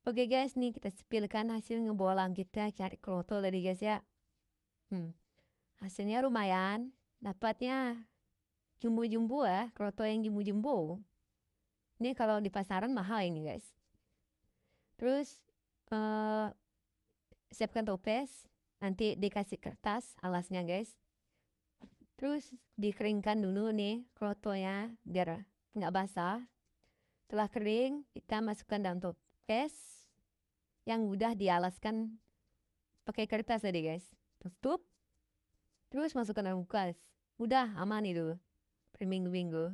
Oke guys, nih kita sepilkan hasil ngebolang kita cari kroto tadi guys ya. Hasilnya lumayan, dapatnya jumbo-jumbo ya, kroto yang jumbo-jumbo. Ini kalau di pasaran mahal ini guys. Terus siapkan toples, nanti dikasih kertas alasnya guys. Terus dikeringkan dulu nih krotonya biar nggak basah. Setelah kering, kita masukkan dalam toples yang udah dialaskan pakai kertas tadi guys. Tutup, terus masukkan dalam kulkas. Udah aman itu per minggu-minggu.